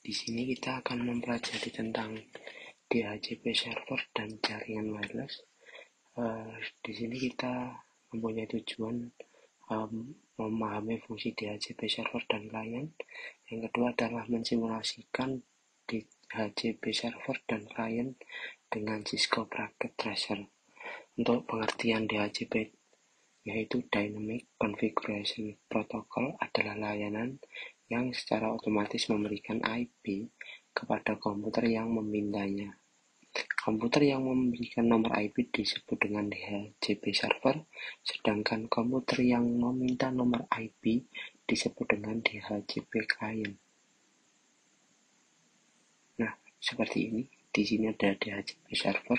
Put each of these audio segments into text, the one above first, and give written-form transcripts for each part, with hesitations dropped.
Di sini kita akan mempelajari tentang DHCP server dan jaringan wireless. Di sini kita mempunyai tujuan memahami fungsi DHCP server dan klien. Yang kedua adalah mensimulasikan DHCP server dan klien dengan Cisco Packet Tracer. Untuk pengertian DHCP yaitu Dynamic Configuration Protocol adalah layanan yang secara otomatis memberikan IP kepada komputer yang memintanya. Komputer yang memberikan nomor IP disebut dengan DHCP server, sedangkan komputer yang meminta nomor IP disebut dengan DHCP client. Nah, seperti ini. Di sini ada DHCP server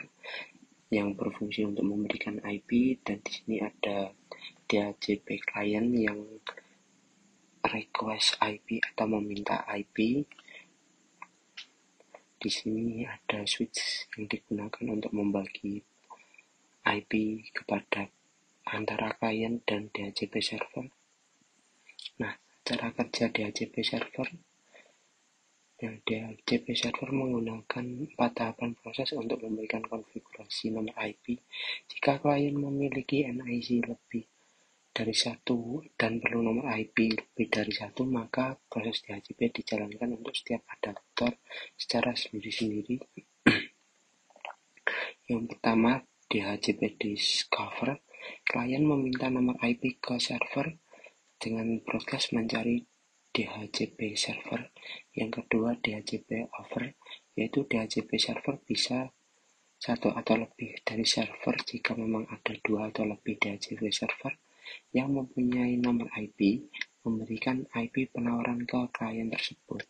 yang berfungsi untuk memberikan IP, dan di sini ada DHCP client yang request IP atau meminta IP. Di sini ada switch yang digunakan untuk membagi IP kepada antara klien dan DHCP server. Nah, cara kerja DHCP server. DHCP server menggunakan 4 tahapan proses untuk memberikan konfigurasi nomor IP. Jika klien memiliki NIC lebih dari 1 dan perlu nomor IP lebih dari 1, maka proses DHCP dijalankan untuk setiap adaptor secara sendiri-sendiri. Yang pertama, DHCP discover. Klien meminta nomor IP ke server dengan broadcast mencari DHCP server. Yang kedua, DHCP over, yaitu DHCP server bisa 1 atau lebih dari server jika memang ada 2 atau lebih DHCP server yang mempunyai nomor IP, memberikan IP penawaran ke klien tersebut.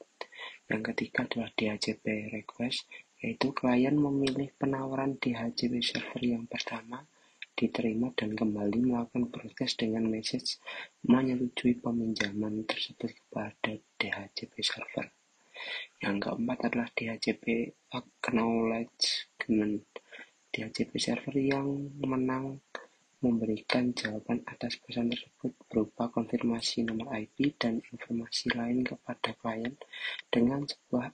Yang ketiga adalah DHCP request, yaitu klien memilih penawaran DHCP server yang pertama, diterima dan kembali melakukan broadcast dengan message menyetujui peminjaman tersebut kepada DHCP server. Yang keempat adalah DHCP acknowledgement. DHCP server yang menang memberikan jawaban atas pesan tersebut berupa konfirmasi nomor IP dan informasi lain kepada klien dengan sebuah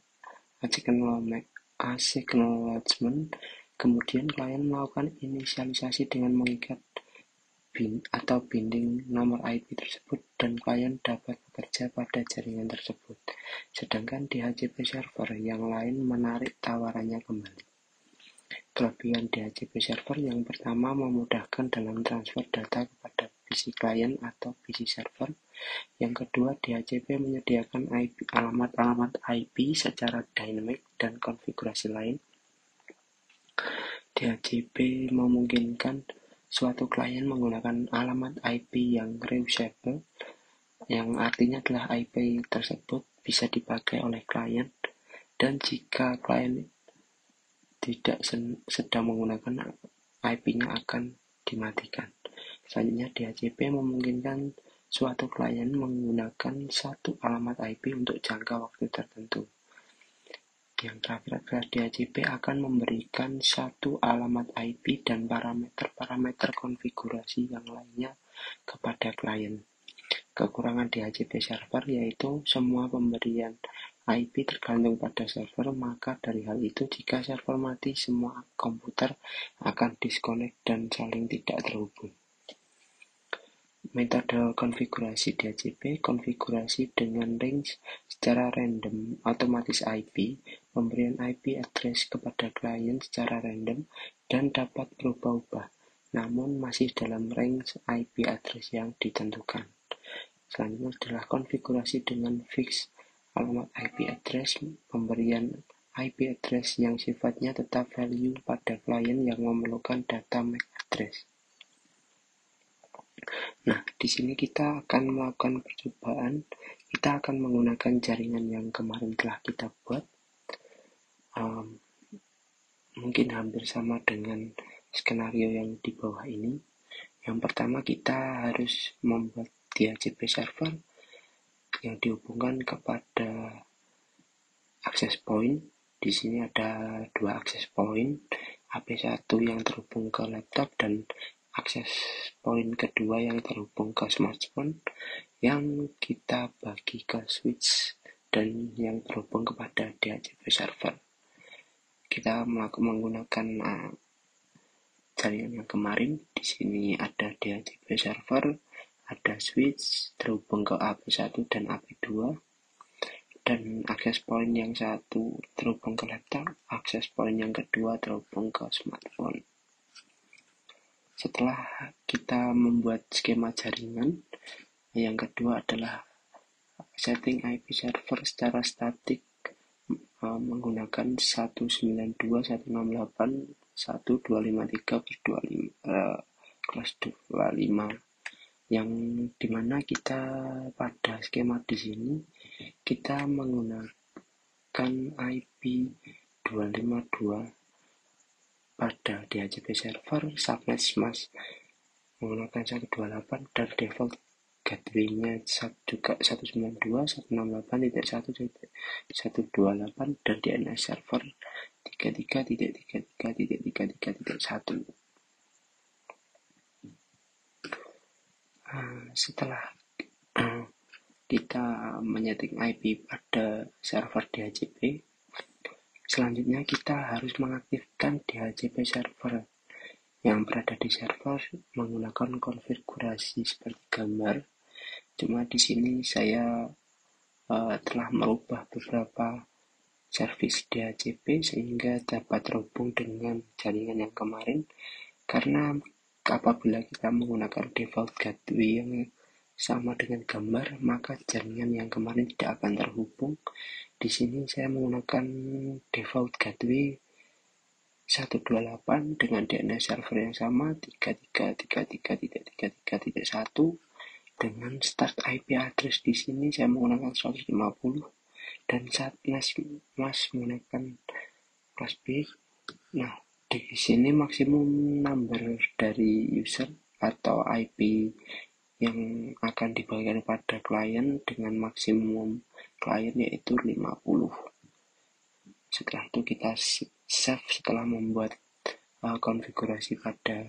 acknowledgement. Kemudian klien melakukan inisialisasi dengan mengikat atau binding nomor IP tersebut dan klien dapat bekerja pada jaringan tersebut. Sedangkan DHCP server yang lain menarik tawarannya kembali. Kelebihan DHCP server yang pertama memudahkan dalam transfer data kepada PC klien atau PC server. Yang kedua, DHCP menyediakan alamat-alamat IP secara dynamic dan konfigurasi lain. DHCP memungkinkan suatu klien menggunakan alamat IP yang reusable, yang artinya adalah IP tersebut bisa dipakai oleh klien, dan jika klien tidak sedang menggunakan IP-nya akan dimatikan. Selanjutnya, DHCP memungkinkan suatu klien menggunakan satu alamat IP untuk jangka waktu tertentu. Yang terakhir adalah DHCP akan memberikan satu alamat IP dan parameter konfigurasi yang lainnya kepada klien. Kekurangan DHCP server yaitu semua pemberian IP tergantung pada server, maka dari hal itu jika server mati semua komputer akan disconnect dan saling tidak terhubung. Metode konfigurasi DHCP, konfigurasi dengan range secara random otomatis IP, pemberian IP address kepada klien secara random dan dapat berubah-ubah, namun masih dalam range IP address yang ditentukan. Selanjutnya adalah konfigurasi dengan fixed alamat IP address, pemberian IP address yang sifatnya tetap value pada klien yang memerlukan data MAC address. Nah, di sini kita akan melakukan percobaan. Kita akan menggunakan jaringan yang kemarin telah kita buat. Mungkin hampir sama dengan skenario yang di bawah ini. Yang pertama kita harus membuat DHCP server yang dihubungkan kepada access point. Di sini ada 2 access point, HP1 yang terhubung ke laptop dan akses point kedua yang terhubung ke smartphone yang kita bagi ke switch dan yang terhubung kepada DHCP server. Kita menggunakan jaringan yang kemarin. Di sini ada DHCP server, ada switch terhubung ke AP1 dan AP2, dan akses point yang satu terhubung ke laptop, akses point yang kedua terhubung ke smartphone. Setelah kita membuat skema jaringan, yang kedua adalah setting IP server secara statik menggunakan 192.168.1.253/25 yang dimana kita pada skema di sini kita menggunakan IP 252 pada DHCP server, subnet mas menggunakan 128 dan default gateway-nya juga 192.168.1.128 dan DNS server 33.33.33.1. Setelah kita menyeting IP pada server DHCP, selanjutnya kita harus mengaktifkan DHCP server yang berada di server menggunakan konfigurasi seperti gambar. Cuma di sini saya telah merubah beberapa service DHCP sehingga dapat terhubung dengan jaringan yang kemarin, karena apabila kita menggunakan default gateway yang sama dengan gambar, maka jaringan yang kemarin tidak akan terhubung. Di sini saya menggunakan default gateway 128 dengan DNS server yang sama 33.33.33.1 dengan start IP address. Di sini saya menggunakan 150 dan subnet mas menggunakan kelas B. Nah, di sini maksimum number dari user atau IP yang akan dibagikan pada klien dengan maksimum klien yaitu 50. Setelah itu kita save setelah membuat konfigurasi pada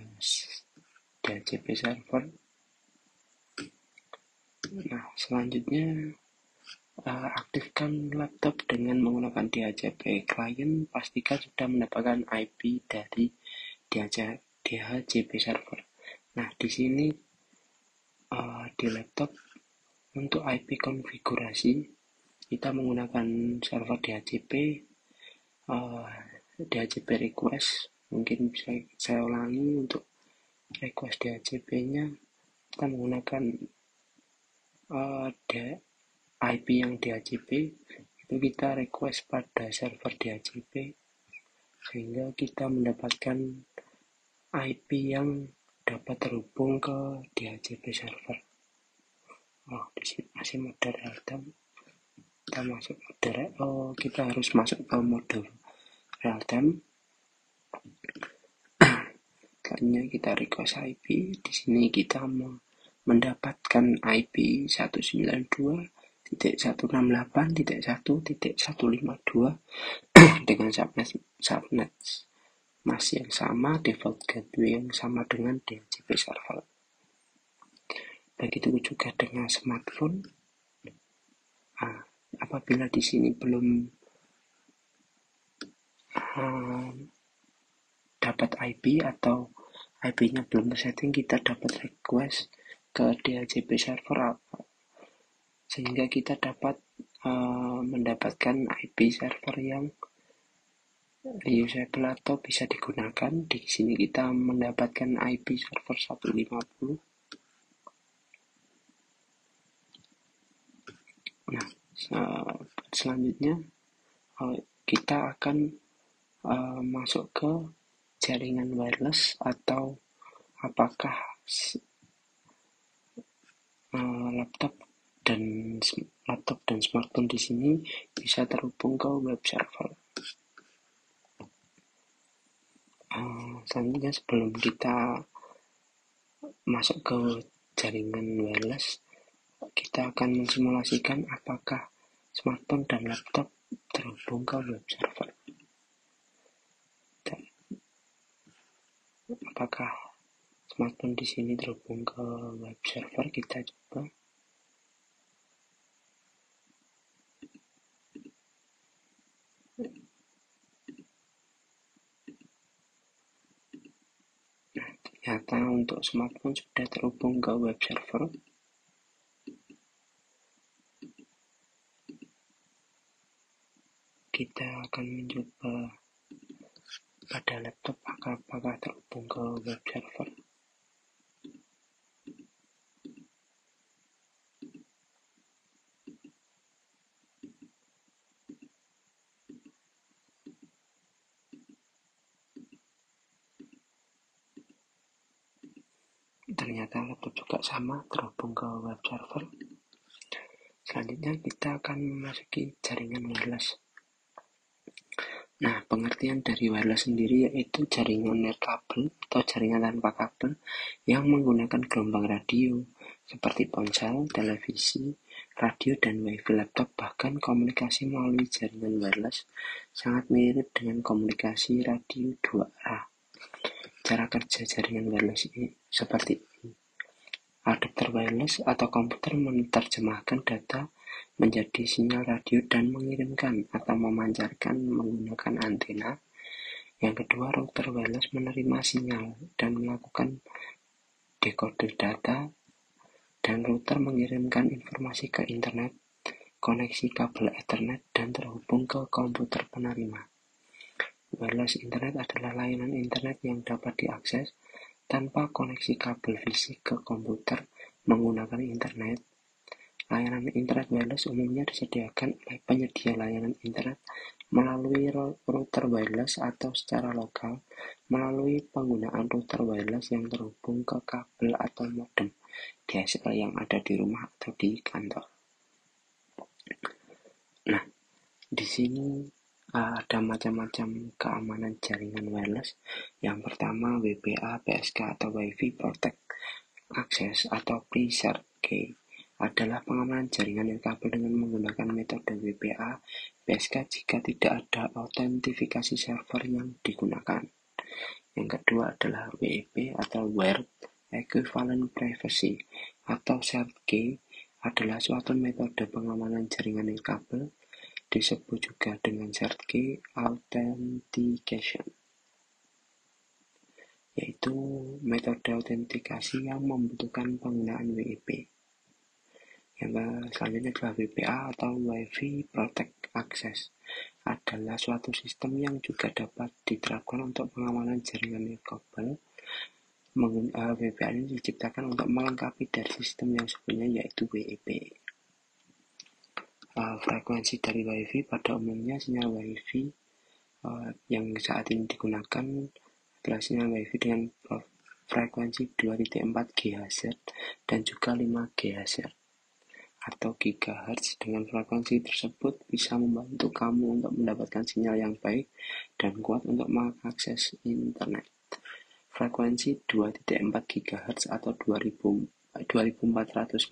DHCP server. Nah, selanjutnya aktifkan laptop dengan menggunakan DHCP klien. Pastikan sudah mendapatkan IP dari DHCP server. Nah, di sini di laptop untuk IP konfigurasi kita menggunakan server DHCP DHCP request. Mungkin bisa saya ulangi, untuk request DHCP-nya kita menggunakan IP yang DHCP itu kita request pada server DHCP sehingga kita mendapatkan IP yang dapat terhubung ke DHCP server. Di sini masih mode real time. Kita harus masuk ke mode real time. Karena kita request IP, di sini kita mendapatkan IP 192.168.1.152 dengan subnet mask yang sama, default gateway yang sama dengan DHCP server. Begitu juga dengan smartphone. Apabila di sini belum dapat IP atau IP-nya belum tersetting, kita dapat request ke DHCP server sehingga kita dapat mendapatkan IP server yang usable atau bisa digunakan. Di sini kita mendapatkan IP server 150. Nah, selanjutnya kita akan masuk ke jaringan wireless atau apakah laptop dan smartphone di sini bisa terhubung ke web server. Selanjutnya, sebelum kita masuk ke jaringan wireless, kita akan mensimulasikan apakah smartphone dan laptop terhubung ke web server. Dan apakah smartphone di sini terhubung ke web server? Kita coba. Ternyata untuk smartphone sudah terhubung ke web server. Kita akan mencoba pada laptop apakah terhubung ke web server. Ternyata laptop juga sama terhubung ke web server. Selanjutnya kita akan memasuki jaringan wireless. Nah, pengertian dari wireless sendiri yaitu jaringan nirkabel atau jaringan tanpa kabel yang menggunakan gelombang radio seperti ponsel, televisi, radio, dan wifi laptop. Bahkan komunikasi melalui jaringan wireless sangat mirip dengan komunikasi radio 2 arah. Cara kerja jaringan wireless ini seperti ini. Adapter wireless atau komputer menerjemahkan data menjadi sinyal radio dan mengirimkan atau memancarkan menggunakan antena. Yang kedua, router wireless menerima sinyal dan melakukan dekode data, dan router mengirimkan informasi ke internet, koneksi kabel Ethernet, dan terhubung ke komputer penerima. Wireless Internet adalah layanan internet yang dapat diakses tanpa koneksi kabel fisik ke komputer menggunakan internet. Layanan internet wireless umumnya disediakan oleh penyedia layanan internet melalui router wireless atau secara lokal melalui penggunaan router wireless yang terhubung ke kabel atau modem DSL yang ada di rumah atau di kantor. Nah, di sini ada macam-macam keamanan jaringan wireless. Yang pertama, WPA, PSK atau Wi-Fi Protect Access atau PSK adalah pengamanan jaringan nirkabel dengan menggunakan metode WPA, PSK jika tidak ada autentifikasi server yang digunakan. Yang kedua adalah WEP atau Wired Equivalent Privacy atau CERT-K adalah suatu metode pengamanan jaringan nirkabel, disebut juga dengan CERT-K Authentication, yaitu metode autentikasi yang membutuhkan penggunaan WEP. Yang selanjutnya adalah WPA atau Wi-Fi Protect Access adalah suatu sistem yang juga dapat diterapkan untuk pengamanan jaringan nirkabel. WPA ini diciptakan untuk melengkapi dari sistem yang sebelumnya yaitu WEP. Frekuensi dari Wi-Fi pada umumnya sinyal Wi-Fi yang saat ini digunakan adalah sinyal Wi-Fi dengan frekuensi 2.4 GHz dan juga 5 GHz atau gigahertz. Dengan frekuensi tersebut bisa membantu kamu untuk mendapatkan sinyal yang baik dan kuat untuk mengakses internet. Frekuensi 2.4 GHz atau 2400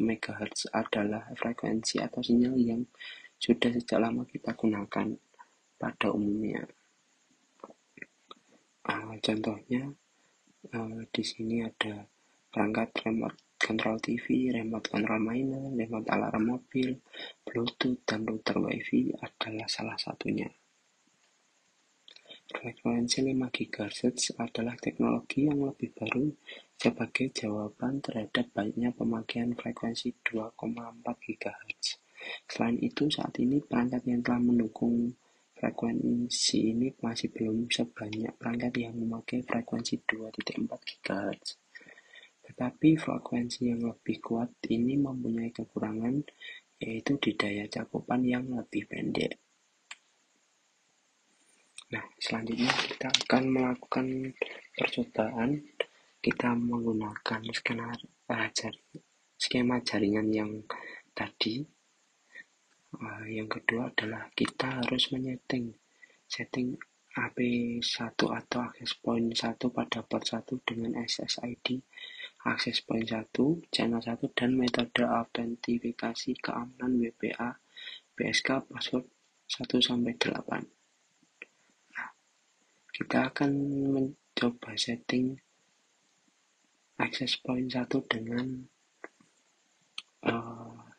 MHz adalah frekuensi atau sinyal yang sudah sejak lama kita gunakan pada umumnya. Contohnya di sini ada perangkat remote control TV, remote control mainan, remote alarm mobil, Bluetooth, dan router Wi-Fi adalah salah satunya. Frekuensi 5 GHz adalah teknologi yang lebih baru sebagai jawaban terhadap banyaknya pemakaian frekuensi 2,4 GHz. Selain itu, saat ini perangkat yang telah mendukung frekuensi ini masih belum sebanyak perangkat yang memakai frekuensi 2.4 GHz. Tetapi frekuensi yang lebih kuat ini mempunyai kekurangan, yaitu di daya cakupan yang lebih pendek. Nah, selanjutnya kita akan melakukan percobaan. Kita menggunakan skema jaringan yang tadi. Yang kedua adalah kita harus setting AP1 atau access point 1 pada port 1 dengan SSID access point 1, channel 1, dan metode autentifikasi keamanan WPA, PSK, password 1-8. Nah, kita akan mencoba setting access point 1 dengan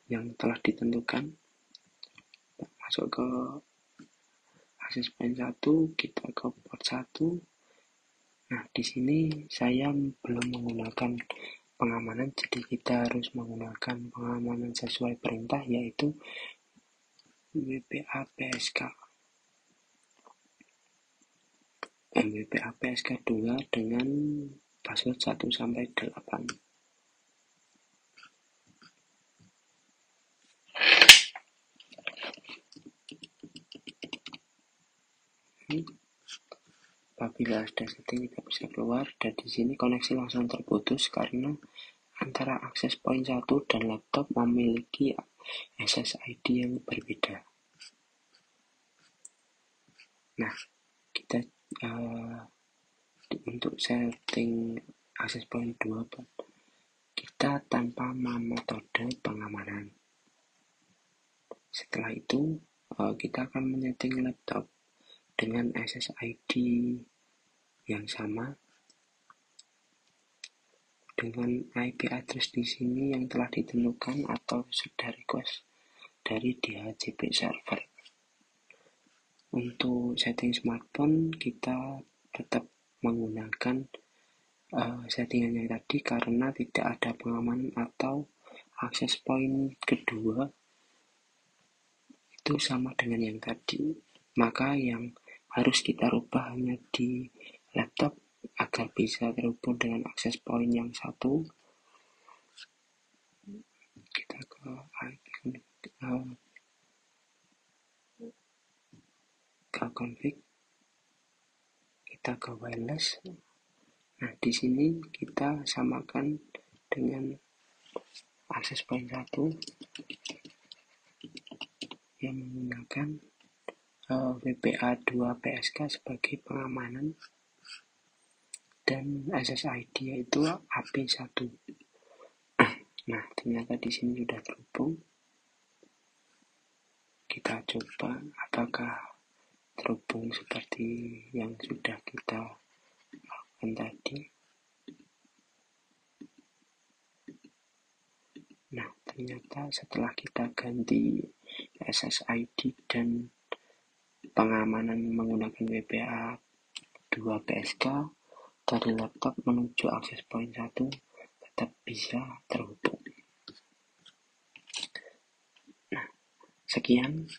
yang telah ditentukan. Masuk ke access point 1, kita ke port 1, Nah, di sini saya belum menggunakan pengamanan, jadi kita harus menggunakan pengamanan sesuai perintah, yaitu WPA PSK. WPA PSK 2 dengan password 1 sampai 8. Apabila ada setting tidak bisa keluar, dan di sini koneksi langsung terputus karena antara akses point 1 dan laptop memiliki SSID yang berbeda. Nah, kita untuk setting akses point 2 kita tanpa metode pengamanan. Setelah itu kita akan menyeting laptop dengan SSID yang sama dengan IP address di sini yang telah ditentukan atau sudah request dari DHCP server. Untuk setting smartphone kita tetap menggunakan settingan yang tadi karena tidak ada pengamanan atau akses point kedua itu sama dengan yang tadi. Maka yang harus kita rubah hanya di laptop agar bisa terhubung dengan akses point yang satu. Kita ke config, kita ke wireless. Nah, di sini kita samakan dengan akses point 1 yang menggunakan WPA 2 PSK sebagai pengamanan dan SSID yaitu AP1. Nah, ternyata di sini sudah terhubung. Kita coba apakah terhubung seperti yang sudah kita lakukan tadi. Nah, ternyata setelah kita ganti SSID dan pengamanan menggunakan WPA 2 PSK dari laptop menuju akses point 1 tetap bisa terhubung. Nah, sekian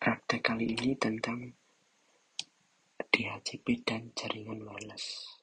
praktek kali ini tentang DHCP dan jaringan wireless.